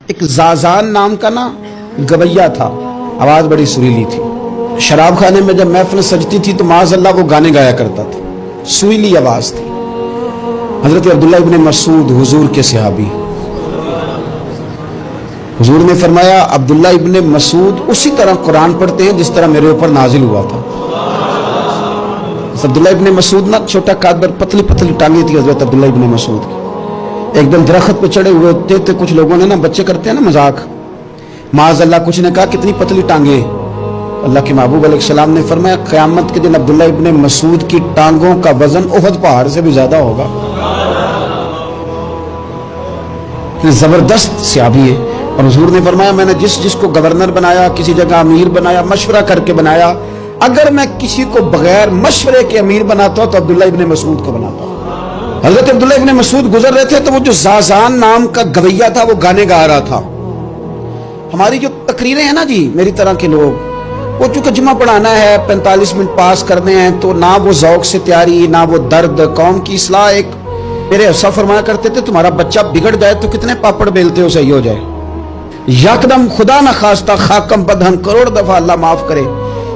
ایک زازان نام کا نا گویا تھا، آواز بڑی سریلی تھی۔ شراب خانے میں جب محفل سجتی تھی تو معاذ اللہ وہ گانے گایا کرتا تھا، سریلی آواز تھی۔ حضرت عبداللہ ابن مسعود حضور کے صحابی، حضور نے فرمایا عبداللہ ابن مسعود اسی طرح قرآن پڑھتے ہیں جس طرح میرے اوپر نازل ہوا تھا۔ عبداللہ ابن مسعود نا چھوٹا قد، پتلی پتلی ٹانگیں تھی حضرت عبداللہ ابن مسعود کی۔ ایک دن درخت پہ چڑھے ہوئے ہوتے تھے، کچھ لوگوں نے نا، بچے کرتے ہیں نا مذاق، معاذ اللہ کچھ نے کہا کتنی پتلی ٹانگیں۔ اللہ کے محبوب علیہ السلام نے فرمایا قیامت کے دن عبداللہ ابن مسعود کی ٹانگوں کا وزن احد پہاڑ سے بھی زیادہ ہوگا۔ زبردست صحابی ہے۔ اور حضور نے فرمایا میں نے جس کو گورنر بنایا، کسی جگہ امیر بنایا، مشورہ کر کے بنایا، اگر میں کسی کو بغیر مشورے کے امیر بناتا تو عبداللہ ابن مسعود کو بناتا۔ حضرت عبداللہ ابن مسعود گزر رہے تھے تو وہ جو زازان نام کا گویا تھا وہ گانے گا رہا تھا۔ ہماری جو تقریریں ہیں نا جی، میری طرح کے لوگ، وہ چونکہ جمعہ پڑھانا ہے، 45 منٹ پاس کرنے ہیں، تو نہ وہ ذوق سے تیاری، نہ وہ درد، قوم کی اصلاح۔ ایک میرے حصہ فرمایا کرتے تھے تمہارا بچہ بگڑ جائے تو کتنے پاپڑ بیلتے ہو صحیح ہو جائے؟ یکدم خدا نہ خواستہ خاکم بدہن کروڑ دفعہ اللہ معاف کرے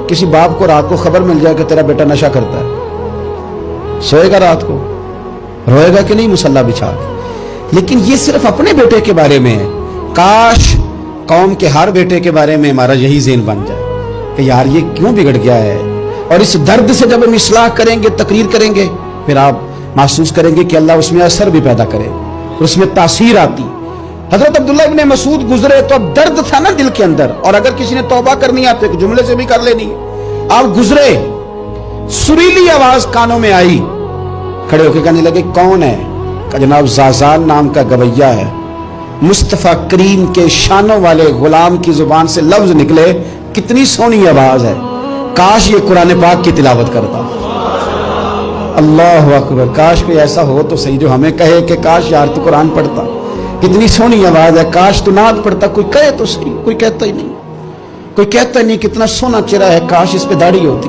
کسی باپ کو رات کو خبر مل جائے کہ تیرا بیٹا نشہ کرتا ہے، سوئے گا رات کو؟ روئے گا کہ نہیں مصلی بچھا کے؟ لیکن یہ صرف اپنے بیٹے کے بارے میں ہے۔ کاش قوم کے ہر بیٹے کے بارے میں ہمارا یہی ذہن بن جائے کہ یار یہ کیوں بگڑ گیا ہے، اور اس درد سے جب ہم اصلاح کریں گے، تقریر کریں گے، پھر آپ محسوس کریں گے کہ اللہ اس میں اثر بھی پیدا کرے، اس میں تاثیر آتی۔ حضرت عبداللہ ابن مسعود گزرے تو اب درد تھا نا دل کے اندر، اور اگر کسی نے توبہ کرنی ہے تو ایک جملے سے بھی کر لینی ہے۔ آپ گزرے، سریلی آواز کانوں میں آئی، کھڑے ہو کے کہنے لگے کون ہے؟ کہ جناب زازان نام کا گویا ہے۔ مصطفیٰ کریم کے شانوں والے غلام کی زبان سے لفظ نکلے، کتنی سونی آواز ہے، کاش یہ قرآن پاک کی تلاوت کرتا۔ اللہ اکبر، کاش کوئی ایسا ہو تو صحیح جو ہمیں کہے کہ کاش یار تو قرآن پڑھتا، کتنی سونی آواز ہے، کاش تو نعت پڑھتا۔ کوئی کہے تو صحیح، کوئی کہتا ہی نہیں، کوئی کہتا ہی نہیں کتنا سونا چہرہ ہے، کاش اس پہ داڑھی ہوتی،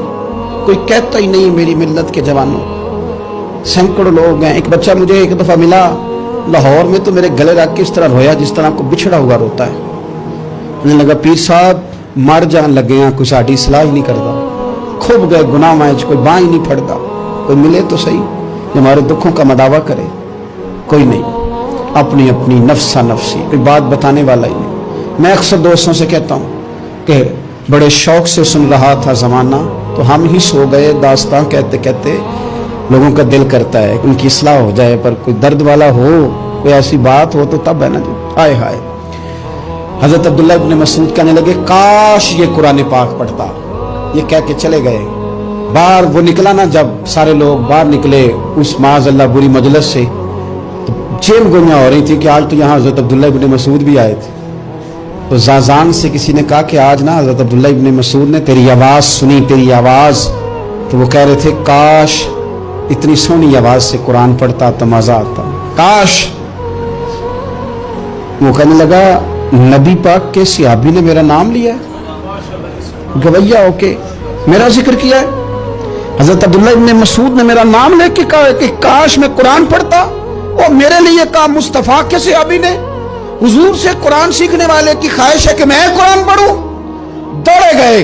کوئی کہتا ہی نہیں میری ملت کے جوانوں۔ سینکڑوں لوگ ہیں۔ ایک بچہ مجھے ایک دفعہ ملا لاہور میں تو میرے گلے رکھ کے اس طرح رویا جس طرح کو بچھڑا ہوا روتا ہے۔ مجھے لگا پیر صاحب مر جان لگے ہیں، کوئی ساڑی صلاح ہی نہیں کرتا، کھوب گئے گناہ میں، کوئی باں ہی نہیں پھڑتا، کوئی ملے تو صحیح جو ہمارے دکھوں کا مداوع کرے، کوئی نہیں، اپنی اپنی نفسا نفسی، کوئی بات بتانے والا ہی نہیں۔ میں اکثر دوستوں سے کہتا ہوں کہ بڑے شوق سے سن رہا تھا زمانہ تو ہم ہی سو گئے، داستاں کہتے کہتے لوگوں کا دل کرتا ہے ان کی اصلاح ہو جائے، پر کوئی درد والا ہو، کوئی ایسی بات ہو تو تب ہے نا جو ہائے ہائے۔ حضرت عبداللہ ابن مسعود کہنے لگے کاش یہ قرآن پاک پڑھتا، یہ کہہ کے چلے گئے۔ باہر وہ نکلا نا، جب سارے لوگ باہر نکلے اس معاذ اللہ بری مجلس سے، تو چین گوئیاں ہو رہی تھی کہ آج تو یہاں حضرت عبداللہ ابن مسعود بھی آئے تھے۔ تو زازان سے کسی نے کہا کہ آج نا حضرت عبداللہ ابن مسعود نے تیری آواز سنی، تیری آواز، تو وہ کہہ رہے تھے کاش اتنی سونی آواز سے قرآن پڑھتا تو مزہ آتا، کاش۔ وہ کہنے لگا نبی پاک کے صحابی نے میرا نام لیا ہے، گویا ہو کے میرا ذکر کیا ہے، حضرت عبداللہ ابن مسعود نے میرا نام لے کے کہا کہ کاش میں قرآن پڑھتا، اور میرے لیے کہا مصطفیٰ کے صحابی نے۔ حضور سے قرآن سیکھنے والے کی خواہش ہے کہ میں قرآن پڑھوں، دوڑے گئے،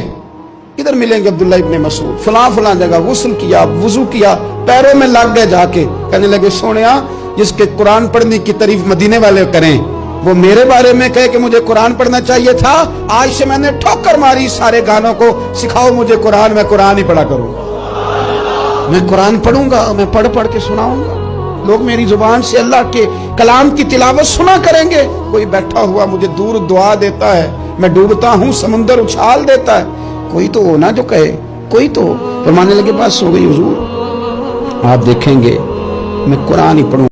کدھر ملیں گے عبداللہ ابن مسعود؟ فلاں فلاں جگہ غسل کیا، وضو کیا، پیروں میں لگ گئے جا کے، کہنے لگے سونیا جس کے قرآن پڑھنے کی تعریف مدینے والے کریں وہ میرے بارے میں کہے کہ مجھے قرآن پڑھنا چاہیے تھا، آج سے میں نے ٹھوکر ماری سارے گانوں کو، سکھاؤ مجھے قرآن، میں قرآن ہی پڑھا کروں، میں قرآن پڑھوں گا، میں پڑھ پڑھ کے سناؤں گا، لوگ میری زبان سے اللہ کے کلام کی تلاوت سنا کریں گے۔ کوئی بیٹھا ہوا مجھے دور دعا دیتا ہے، میں ڈوبتا ہوں سمندر اچھال دیتا ہے، کوئی تو ہونا جو کہے، کوئی تو فرمانے لگے بس ہو گئی حضور، آپ دیکھیں گے میں قرآن ہی پڑھوں۔